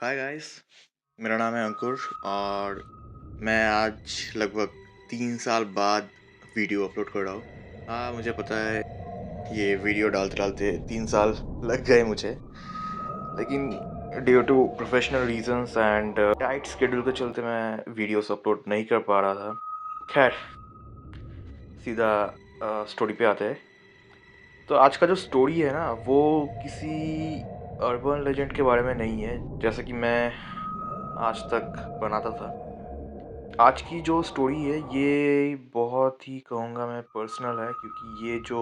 Hi guys. मेरा नाम है अंकुर और मैं आज लगभग 3 साल बाद वीडियो अपलोड कर रहा हूँ। हाँ, मुझे पता है ये वीडियो डालते डालते 3 साल लग गए मुझे, लेकिन due to professional reasons and tight schedule के चलते मैं वीडियोस अपलोड नहीं कर पा रहा था। खैर, सीधा स्टोरी पे आते हैं। तो आज का जो स्टोरी है ना, वो किसी अर्बन लेजेंड के बारे में नहीं है जैसा कि मैं आज तक बनाता था। आज की जो स्टोरी है ये बहुत ही कहूँगा मैं पर्सनल है, क्योंकि ये जो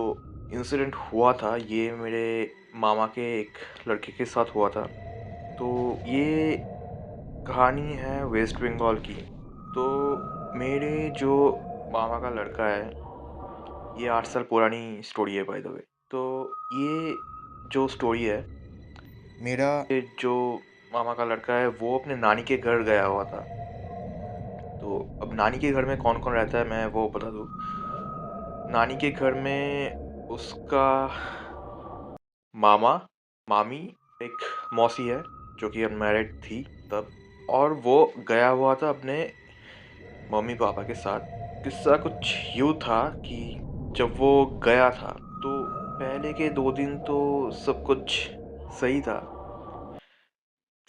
इंसिडेंट हुआ था ये मेरे मामा के एक लड़के के साथ हुआ था। तो ये कहानी है वेस्ट बंगाल की। तो मेरे जो मामा का लड़का है, ये 8 साल पुरानी स्टोरी है बाय द वे। तो ये जो स्टोरी है, मेरा ये जो मामा का लड़का है वो अपने नानी के घर गया हुआ था। तो अब नानी के घर में कौन-कौन रहता है मैं वो बता दूँ। नानी के घर में उसका मामा, मामी, एक मौसी है जो कि अनमैरिड थी तब, और वो गया हुआ था अपने मम्मी-पापा के साथ। किस्सा कुछ यूँ था कि जब वो गया था तो पहले के 2 दिन तो सब कुछ सही था।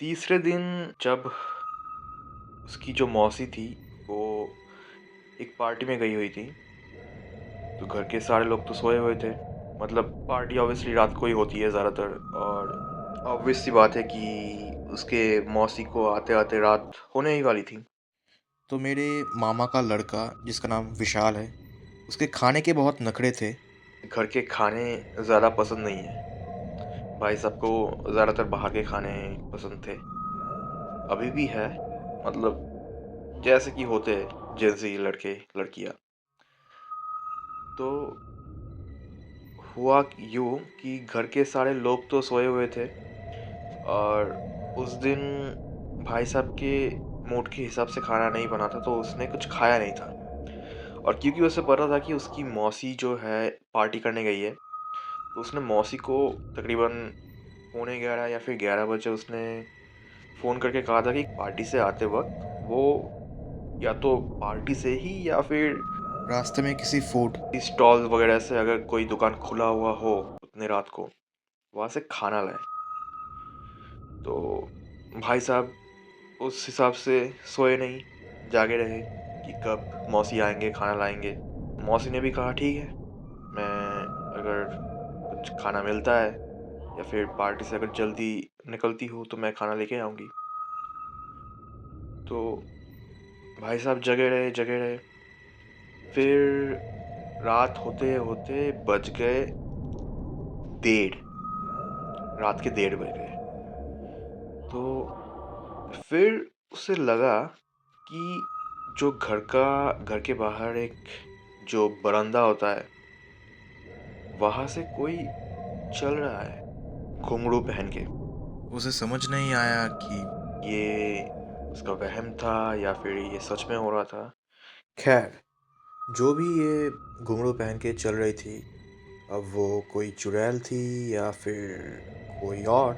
तीसरे दिन जब उसकी जो मौसी थी वो एक पार्टी में गई हुई थी, तो घर के सारे लोग तो सोए हुए थे। मतलब पार्टी ऑब्वियसली रात को ही होती है ज़्यादातर, और ऑब्वियस सी बात है कि उसके मौसी को आते-आते रात होने ही वाली थी। तो मेरे मामा का लड़का जिसका नाम विशाल है, उसके खाने के बहुत नखरे थे। घर के खाने ज़्यादा पसंद नहीं है। भाई साहब को ज़्यादातर बाहर के खाने पसंद थे। अभी भी है, मतलब जैसे कि होते हैं जेनज़ी लड़के-लड़कियाँ। तो हुआ यूँ कि घर के सारे लोग तो सोए हुए थे, और उस दिन भाई साहब के मूड के हिसाब से खाना नहीं बना था, तो उसने कुछ खाया नहीं था। और क्योंकि उसे पता था कि उसकी मौसी जो है पार्टी करने गई है, तो उसने मौसी को तकरीबन पौने 11 या फिर 11 बजे उसने फ़ोन करके कहा था कि पार्टी से आते वक़्त वो या तो पार्टी से ही या फिर रास्ते में किसी फूड स्टॉल वगैरह से, अगर कोई दुकान खुला हुआ हो उतने रात को, वहाँ से खाना लाए। तो भाई साहब उस हिसाब से सोए नहीं, जागे रहे कि कब मौसी आएँगे, खाना लाएँगे। मौसी ने भी कहा ठीक है, मैं अगर कुछ खाना मिलता है या फिर पार्टी से अगर जल्दी निकलती हूँ तो मैं खाना लेके आऊँगी। तो भाई साहब जगे रहे। फिर रात होते-होते बज गए 1:30, रात के 1:30 बज गए। तो फिर उसे लगा कि जो घर के बाहर एक जो बरामदा होता है, वहाँ से कोई चल रहा है घुंघरू पहन के। उसे समझ नहीं आया कि ये उसका वहम था या फिर ये सच में हो रहा था। खैर, जो भी ये घुंघरू पहन के चल रही थी, अब वो कोई चुड़ैल थी या फिर कोई और,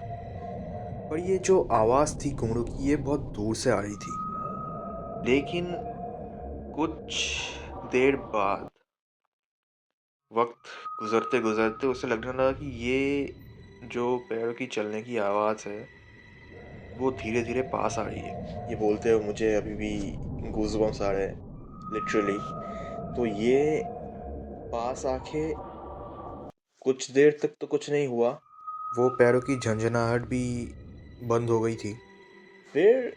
पर ये जो आवाज़ थी घुंघरू की ये बहुत दूर से आ रही थी। लेकिन कुछ देर बाद वक़्त गुज़रते-गुज़रते उसे लगने लगा कि ये जो पैरों की चलने की आवाज़ है, वो धीरे-धीरे पास आ रही है। ये बोलते हुए मुझे अभी भी गूज़बम्प्स आ रहे हैं, लिटरली। तो ये पास आके कुछ देर तक तो कुछ नहीं हुआ, वो पैरों की झंझनाहट भी बंद हो गई थी। फिर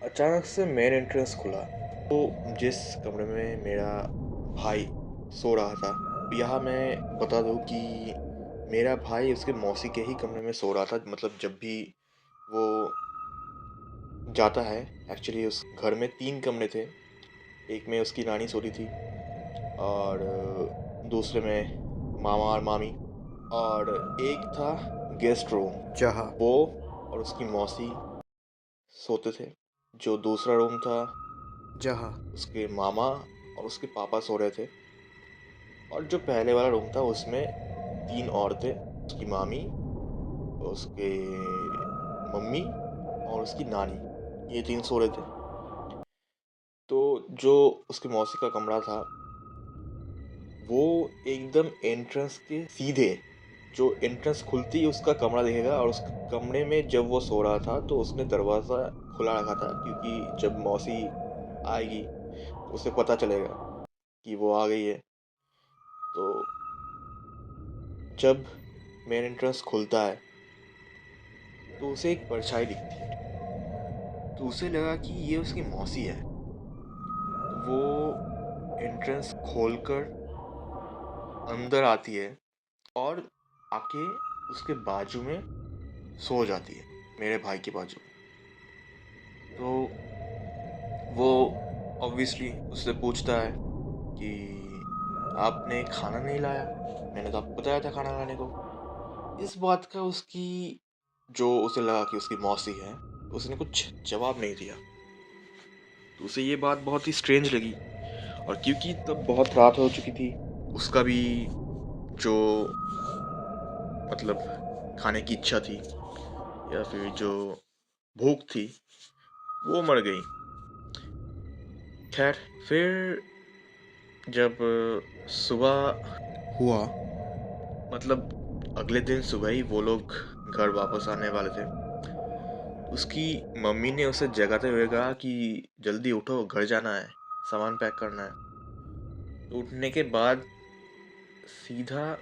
अचानक से मेन एंट्रेंस खुला। तो जिस कमरे में मेरा भाई सो रहा था, यहाँ मैं बता दूँ कि मेरा भाई उसके मौसी के ही कमरे में सो रहा था। मतलब जब भी वो जाता है, एक्चुअली उस घर में 3 कमरे थे। एक में उसकी नानी सो रही थी, और दूसरे में मामा और मामी, और एक था गेस्ट रूम जहाँ वो और उसकी मौसी सोते थे। जो दूसरा रूम था जहाँ उसके मामा और उसके पापा सो रहे थे, और जो पहले वाला रूम था उसमें 3 औरतें, उसकी मामी, उसके मम्मी और उसकी नानी, ये 3 सो रहे थे। तो जो उसकी मौसी का कमरा था, वो एकदम एंट्रेंस के सीधे, जो एंट्रेंस खुलती ही उसका कमरा दिखेगा, और उस कमरे में जब वो सो रहा था तो उसने दरवाज़ा खुला रखा था, क्योंकि जब मौसी आएगी तो उसे पता चलेगा कि वो आ गई है। तो जब मेन एंट्रेंस खुलता है तो उसे एक परछाई दिखती है, तो उसे लगा कि ये उसकी मौसी है। तो वो एंट्रेंस खोलकर अंदर आती है और आके उसके बाजू में सो जाती है, मेरे भाई के बाजू में। तो वो ऑब्वियसली उससे पूछता है कि आपने खाना नहीं लाया, मैंने तो आपको बताया था खाना लाने को। इस बात का उसकी, जो उसे लगा कि उसकी मौसी है, उसने कुछ जवाब नहीं दिया। तो उसे ये बात बहुत ही स्ट्रेंज लगी, और क्योंकि तब बहुत रात हो चुकी थी, उसका भी जो मतलब खाने की इच्छा थी या फिर जो भूख थी, वो मर गई। खैर, फिर जब सुबह हुआ, मतलब अगले दिन सुबह ही वो लोग घर वापस आने वाले थे, तो उसकी मम्मी ने उसे जगाते हुए कहा कि जल्दी उठो, घर जाना है, सामान पैक करना है। तो उठने के बाद सीधा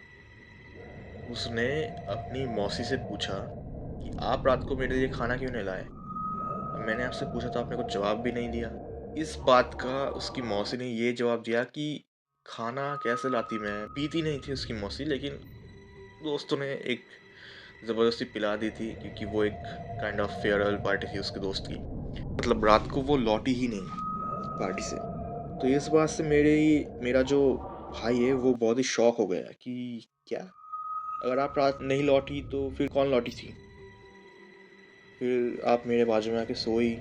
उसने अपनी मौसी से पूछा कि आप रात को मेरे लिए खाना क्यों नहीं लाए? अब मैंने आपसे पूछा तो आपने कुछ जवाब भी नहीं दिया। इस बात का उसकी मौसी ने ये जवाब दिया कि खाना कैसे लाती मैं? पीती नहीं थी उसकी मौसी, लेकिन दोस्तों ने एक ज़बरदस्ती पिला दी थी, क्योंकि वो एक काइंड ऑफ फेयरवेल पार्टी थी उसके दोस्त की। मतलब रात को वो लौटी ही नहीं पार्टी से। तो इस बात से मेरा जो भाई है वो बहुत ही शॉक हो गया कि क्या? अगर आप रात नहीं लौटी तो फिर कौन लौटी थी? फिर आप मेरे बाजू में आके सोई।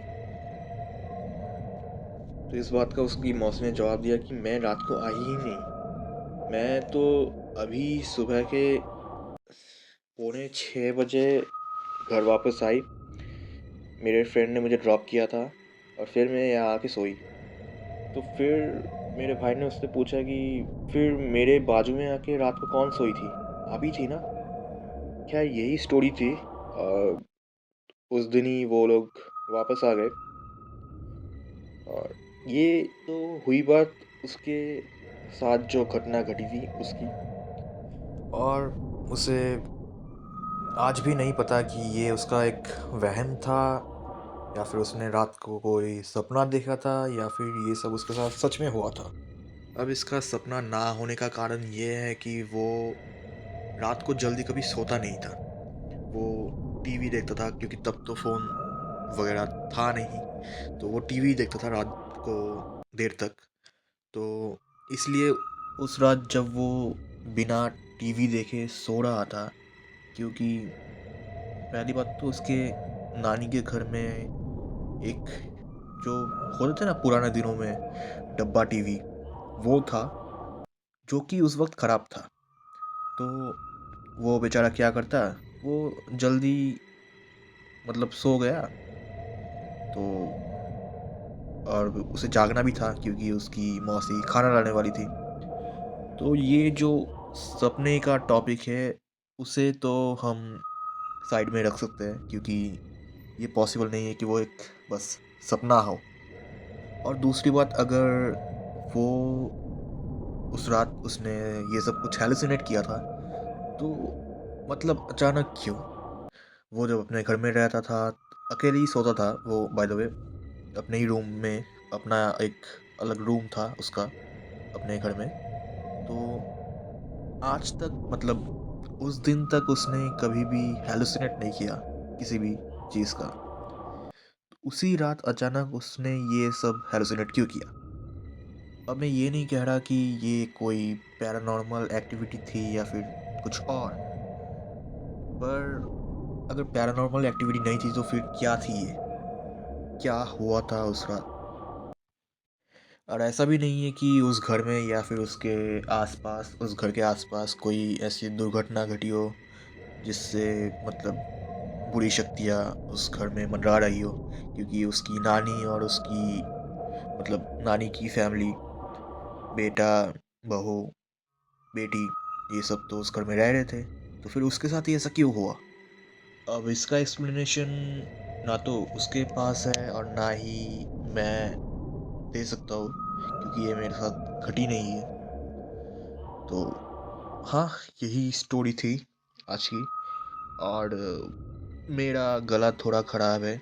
तो इस बात का उसकी मौसी ने जवाब दिया कि मैं रात को आई ही नहीं। मैं तो अभी सुबह के 5:45 बजे घर वापस आई। मेरे फ्रेंड ने मुझे ड्रॉप किया था और फिर मैं यहाँ आके सोई। तो फिर मेरे भाई ने उससे पूछा कि फिर मेरे बाजू में आके रात को कौन सोई थी? आप ही थी ना? क्या यही स्टोरी थी? उस दिन ही वो लोग वापस आ गए, और ये तो हुई बात उसके साथ जो घटना घटी थी उसकी। और उसे आज भी नहीं पता कि ये उसका एक वहम था, या फिर उसने रात को कोई सपना देखा था, या फिर ये सब उसके साथ सच में हुआ था। अब इसका सपना ना होने का कारण ये है कि वो रात को जल्दी कभी सोता नहीं था। वो टीवी देखता था, क्योंकि तब तो फ़ोन वगैरह था नहीं, तो वो टीवी देखता था रात को देर तक। तो इसलिए उस रात जब वो बिना टीवी देखे सो रहा था, क्योंकि पहली बात तो उसके नानी के घर में एक जो होते थे ना पुराने दिनों में डब्बा टीवी, वो था, जो कि उस वक्त ख़राब था। तो वो बेचारा क्या करता, वो जल्दी मतलब सो गया। तो और उसे जागना भी था, क्योंकि उसकी मौसी खाना लाने वाली थी। तो ये जो सपने का टॉपिक है, उसे तो हम साइड में रख सकते हैं, क्योंकि ये पॉसिबल नहीं है कि वो एक बस सपना हो। और दूसरी बात, अगर वो उस रात उसने ये सब कुछ हैलुसिनेट किया था, तो मतलब अचानक क्यों? वो जब अपने घर में रहता था, अकेले ही सोता था वो, बाय द वे, अपने ही रूम में। अपना एक अलग रूम था उसका अपने घर में। तो आज तक मतलब उस दिन तक उसने कभी भी हैलुसिनेट नहीं किया किसी भी चीज़ का। उसी रात अचानक उसने ये सब हैलुसिनेट क्यों किया? अब मैं ये नहीं कह रहा कि ये कोई पैरानॉर्मल एक्टिविटी थी या फिर कुछ और, पर अगर पैरानॉर्मल एक्टिविटी नहीं थी तो फिर क्या थी ये? क्या हुआ था उस रात? और ऐसा भी नहीं है कि उस घर में या फिर उसके आसपास, उस घर के आसपास कोई ऐसी दुर्घटना घटी हो जिससे मतलब बुरी शक्तियाँ उस घर में मंडरा रही हो, क्योंकि उसकी नानी और उसकी मतलब नानी की फैमिली, बेटा, बहू, बेटी, ये सब तो उस घर में रह रहे थे। तो फिर उसके साथ ही ऐसा क्यों हुआ? अब इसका एक्सप्लेनेशन ना तो उसके पास है और ना ही मैं दे सकता हूँ, क्योंकि ये मेरे साथ घटी नहीं है। तो हाँ, यही स्टोरी थी आज की। और मेरा गला थोड़ा ख़राब है,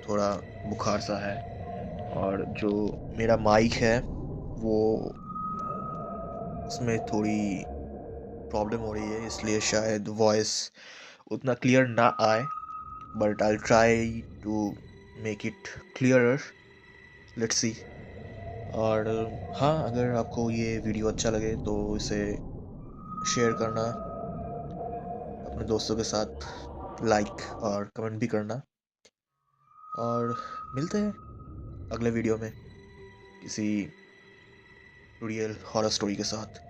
थोड़ा बुखार सा है, और जो मेरा माइक है वो उसमें थोड़ी प्रॉब्लम हो रही है, इसलिए शायद वॉइस उतना क्लियर ना आए, but I try to make it clearer. Let's see. और हाँ, अगर आपको ये वीडियो अच्छा लगे तो इसे शेयर करना अपने दोस्तों के साथ, लाइक और कमेंट भी करना। और मिलते हैं अगले वीडियो में किसी रियल हॉरर स्टोरी के साथ।